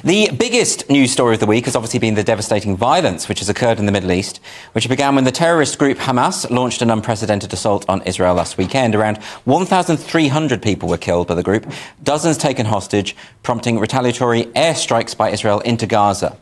The biggest news story of the week has obviously been the devastating violence which has occurred in the Middle East, which began when the terrorist group Hamas launched an unprecedented assault on Israel last weekend. Around 1,300 people were killed by the group, dozens taken hostage, prompting retaliatory airstrikes by Israel into Gaza,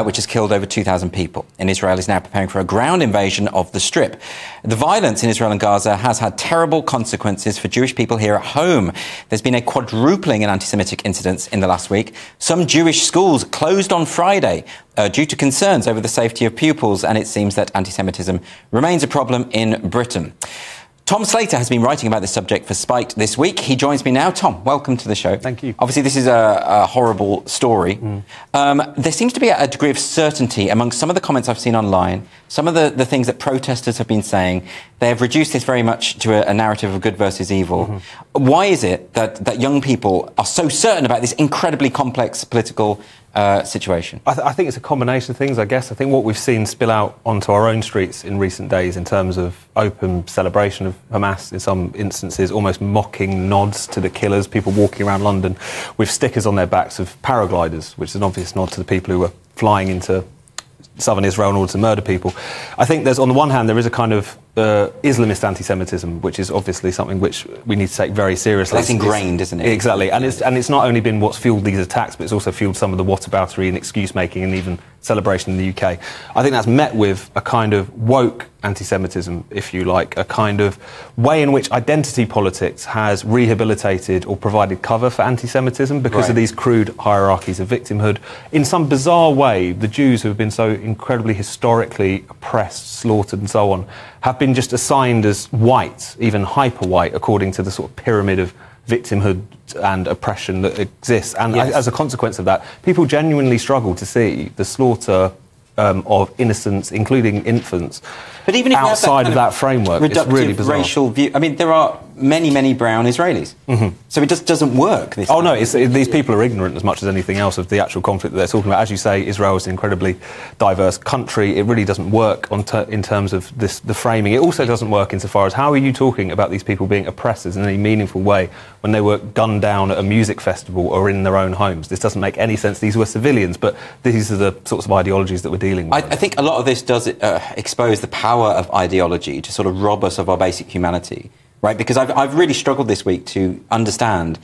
which has killed over 2,000 people. And Israel is now preparing for a ground invasion of the Strip. The violence in Israel and Gaza has had terrible consequences for Jewish people here at home. There's been a quadrupling in anti-Semitic incidents in the last week. Some Jewish schools closed on Friday due to concerns over the safety of pupils, and it seems that anti-Semitism remains a problem in Britain. Tom Slater has been writing about this subject for Spiked this week. He joins me now. Tom, welcome to the show. Thank you. Obviously, this is a horrible story. There seems to be a degree of certainty among some of the comments I've seen online, some of the things that protesters have been saying. They have reduced this very much to a narrative of good versus evil. Why is it that young people are so certain about this incredibly complex political situation? I think it's a combination of things, I guess. I think what we've seen spill out onto our own streets in recent days in terms of open celebration of Hamas, in some instances almost mocking nods to the killers, people walking around London with stickers on their backs of paragliders, which is an obvious nod to the people who were flying into southern Israel in order to murder people. I think there's, on the one hand, there is a kind of Islamist anti-Semitism, which is obviously something which we need to take very seriously. That's ingrained, isn't it? Exactly. And it's not only been what's fuelled these attacks, but it's also fuelled some of the whataboutery and excuse-making and even celebration in the UK. I think that's met with a kind of woke anti-Semitism, if you like, a kind of way in which identity politics has rehabilitated or provided cover for anti-Semitism because of these crude hierarchies of victimhood. In some bizarre way, the Jews who have been so incredibly historically oppressed, slaughtered and so on, have been just assigned as white, even hyper-white, according to the sort of pyramid of victimhood and oppression that exists. And as a consequence of that, people genuinely struggle to see the slaughter of innocents, including infants, but even if outside of that framework. Reductive it's really bizarre. Racial view. I mean, there are many brown Israelis. So it just doesn't work. These people are ignorant as much as anything else of the actual conflict that they're talking about. As you say, Israel is an incredibly diverse country. It really doesn't work in terms of the framing. It also doesn't work insofar as how are you talking about these people being oppressors in any meaningful way when they were gunned down at a music festival or in their own homes? This doesn't make any sense. These were civilians, but these are the sorts of ideologies that we're dealing with. I think a lot of this does expose the power of ideology to sort of rob us of our basic humanity. Right, because I've really struggled this week to understand.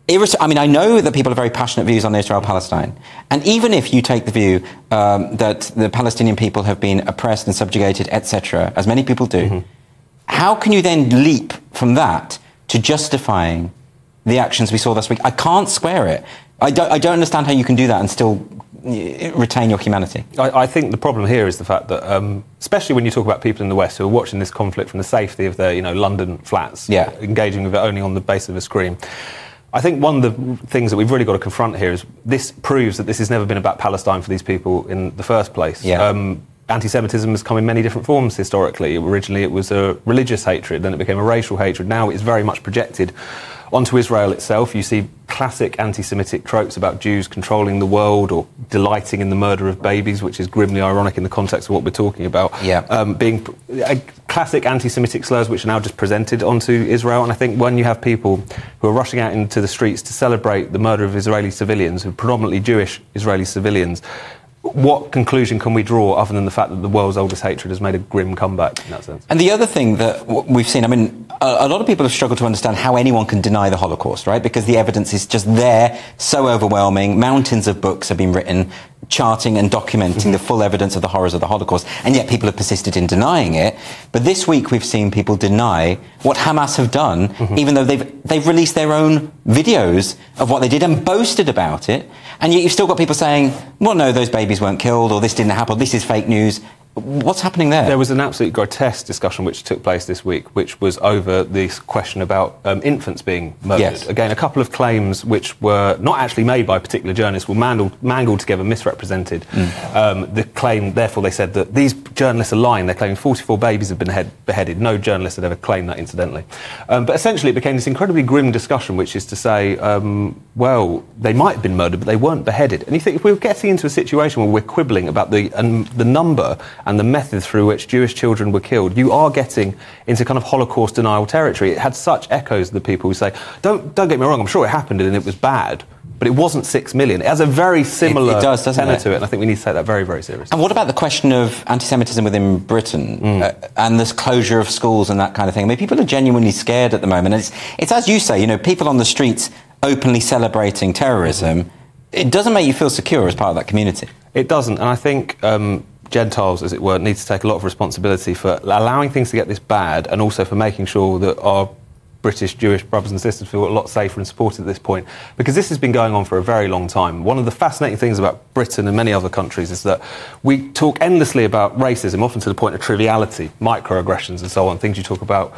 I mean, I know that people have very passionate views on Israel-Palestine, and even if you take the view that the Palestinian people have been oppressed and subjugated, etc., as many people do, how can you then leap from that to justifying the actions we saw this week? I can't square it. I don't understand how you can do that and still retain your humanity. I think the problem here is the fact that, especially when you talk about people in the West who are watching this conflict from the safety of their, London flats, engaging with it only on the basis of a screen. I think one of the things that we've really got to confront here is this proves that this has never been about Palestine for these people in the first place. Anti-Semitism has come in many different forms historically. Originally it was a religious hatred, then it became a racial hatred. Now it's very much projected onto Israel itself. You see classic anti-Semitic tropes about Jews controlling the world or delighting in the murder of babies, which is grimly ironic in the context of what we're talking about. Being classic anti-Semitic slurs which are now just presented onto Israel. And I think when you have people who are rushing out into the streets to celebrate the murder of Israeli civilians, who are predominantly Jewish Israeli civilians, what conclusion can we draw other than the fact that the world's oldest hatred has made a grim comeback in that sense? And the other thing that we've seen, I mean, a lot of people have struggled to understand how anyone can deny the Holocaust, right? Because the evidence is just there, so overwhelming. Mountains of books have been written charting and documenting the full evidence of the horrors of the Holocaust, and yet people have persisted in denying it. But this week we've seen people deny what Hamas have done, even though they've released their own videos of what they did and boasted about it, and yet you've still got people saying, well, no, those babies weren't killed, or this didn't happen, or this is fake news. What's happening there? There was an absolutely grotesque discussion which took place this week, which was over this question about infants being murdered. Again, a couple of claims which were not actually made by particular journalists were mangled together, misrepresented. The claim, therefore, they said that these journalists are lying. They're claiming 44 babies have been beheaded. No journalist had ever claimed that, incidentally. But essentially, it became this incredibly grim discussion, which is to say, well, they might have been murdered, but they weren't beheaded. And you think if we're getting into a situation where we're quibbling about the number and the method through which Jewish children were killed, you are getting into kind of Holocaust denial territory. It had such echoes of the people who say, don't get me wrong, I'm sure it happened and it was bad, but it wasn't 6 million. It has a very similar tenor to it, and I think we need to take that very, very seriously. And what about the question of anti-Semitism within Britain and this closure of schools and that kind of thing? I mean, people are genuinely scared at the moment. And it's as you say, you know, people on the streets openly celebrating terrorism. It doesn't make you feel secure as part of that community. It doesn't, and I think Gentiles, as it were, need to take a lot of responsibility for allowing things to get this bad, and also for making sure that our British Jewish brothers and sisters feel a lot safer and supported at this point, because this has been going on for a very long time. One of the fascinating things about Britain and many other countries is that we talk endlessly about racism, often to the point of triviality, microaggressions and so on, things you talk about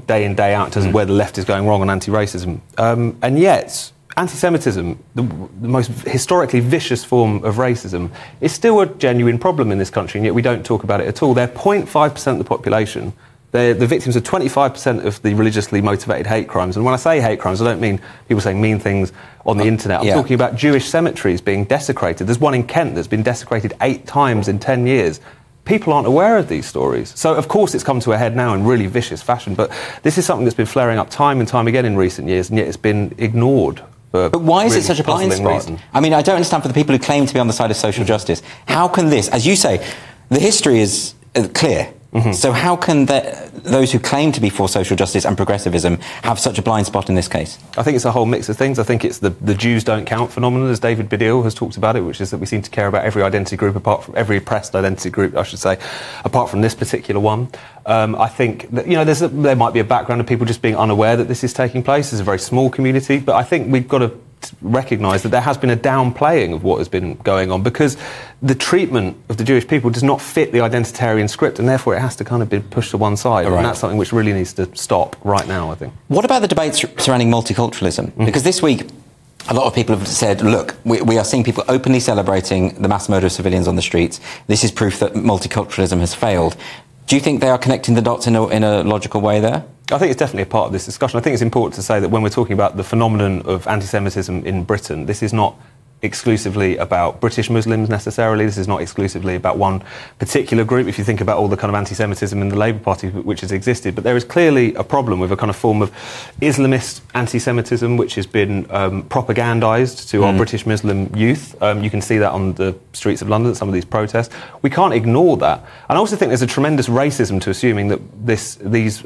day in, day out in terms of where the left is going wrong on anti-racism. And yet, anti-Semitism, the most historically vicious form of racism, is still a genuine problem in this country, and yet we don't talk about it at all. They're 0.5% of the population. They're the victims of 25% of the religiously motivated hate crimes. And when I say hate crimes, I don't mean people saying mean things on the internet. I'm talking about Jewish cemeteries being desecrated. There's one in Kent that's been desecrated 8 times in 10 years. People aren't aware of these stories. So, of course, it's come to a head now in really vicious fashion. But this is something that's been flaring up time and time again in recent years, and yet it's been ignored. But why is it such a blind spot? I mean, I don't understand for the people who claim to be on the side of social justice. How can this, as you say, the history is clear. So how can those who claim to be for social justice and progressivism have such a blind spot in this case? I think it's a whole mix of things. I think it's the Jews don't count phenomenon, as David Baddiel has talked about it, which is that we seem to care about every identity group, apart from every oppressed identity group, I should say, apart from this particular one. I think that, you know, there might be a background of people just being unaware that this is taking place. It's a very small community, but I think we've got to recognise that there has been a downplaying of what has been going on, because the treatment of the Jewish people does not fit the identitarian script, and therefore it has to kind of be pushed to one side. And that's something which really needs to stop right now, I think. What about the debates surrounding multiculturalism? Because this week a lot of people have said, look, we are seeing people openly celebrating the mass murder of civilians on the streets. This is proof that multiculturalism has failed. Do you think they are connecting the dots in a logical way there? I think it's definitely a part of this discussion. I think it's important to say that when we're talking about the phenomenon of anti-Semitism in Britain, this is not exclusively about British Muslims necessarily. This is not exclusively about one particular group, if you think about all the kind of anti-Semitism in the Labour Party which has existed. But there is clearly a problem with a kind of form of Islamist anti-Semitism which has been propagandised to our British Muslim youth. You can see that on the streets of London at some of these protests. We can't ignore that. And I also think there's a tremendous racism to assuming that these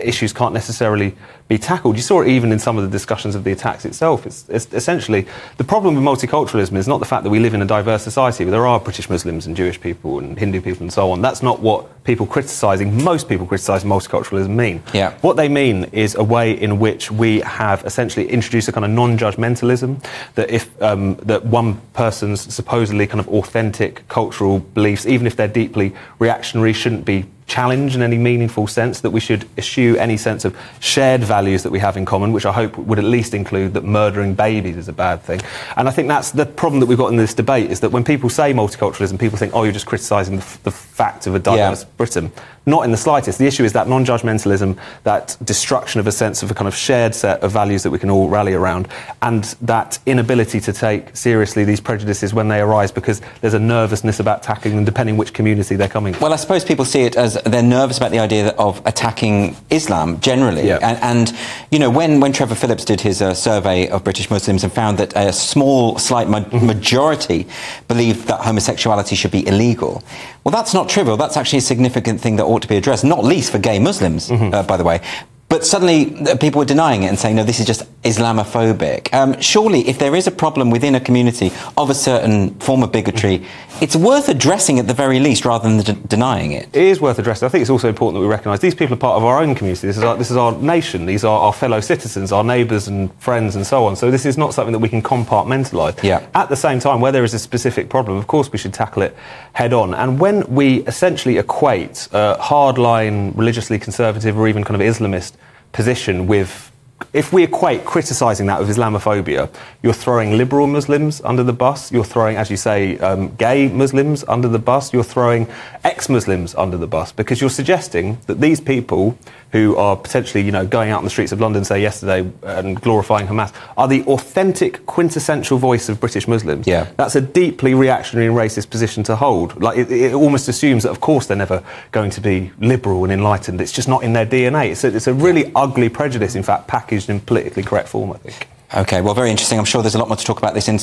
issues can't necessarily be tackled. You saw it even in some of the discussions of the attacks itself. It's essentially, the problem with multiculturalism is not the fact that we live in a diverse society, but there are British Muslims and Jewish people and Hindu people and so on. That's not what most people criticising multiculturalism mean. What they mean is a way in which we have essentially introduced a kind of non-judgmentalism, that if that one person's supposedly kind of authentic cultural beliefs, even if they're deeply reactionary, shouldn't be challenged in any meaningful sense, that we should eschew any sense of shared values that we have in common, which I hope would at least include that murdering babies is a bad thing. And I think that's the problem that we've got in this debate, is that when people say multiculturalism, people think, oh, you're just criticising the fact of a diverse Britain. Not in the slightest. The issue is that non-judgmentalism, that destruction of a sense of a kind of shared set of values that we can all rally around, and that inability to take seriously these prejudices when they arise, because there's a nervousness about tackling them depending which community they're coming from. Well, I suppose people see it as they're nervous about the idea of attacking Islam generally. And you know, when Trevor Phillips did his survey of British Muslims and found that a small, slight majority believed that homosexuality should be illegal, well, that's not trivial. That's actually a significant thing that ought to be addressed, not least for gay Muslims, by the way. But suddenly people were denying it and saying, no, this is just Islamophobic. Surely, if there is a problem within a community of a certain form of bigotry, it's worth addressing at the very least rather than denying it. It is worth addressing. I think it's also important that we recognise these people are part of our own community. This is our nation. These are our fellow citizens, our neighbours and friends and so on. So this is not something that we can compartmentalise. At the same time, where there is a specific problem, of course we should tackle it head on. And when we essentially equate hardline, religiously conservative or even kind of Islamist position with, if we equate criticising that with Islamophobia, you're throwing liberal Muslims under the bus, you're throwing, as you say, gay Muslims under the bus, you're throwing ex-Muslims under the bus, because you're suggesting that these people who are potentially, you know, going out on the streets of London, say yesterday, and glorifying Hamas, are the authentic, quintessential voice of British Muslims. That's a deeply reactionary and racist position to hold. Like, it almost assumes that, of course, they're never going to be liberal and enlightened. It's just not in their DNA. It's a really ugly prejudice, in fact, packaged in politically correct form, I think. OK, well, very interesting. I'm sure there's a lot more to talk about this in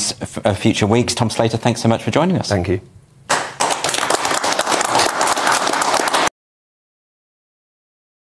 future weeks. Tom Slater, thanks so much for joining us. Thank you.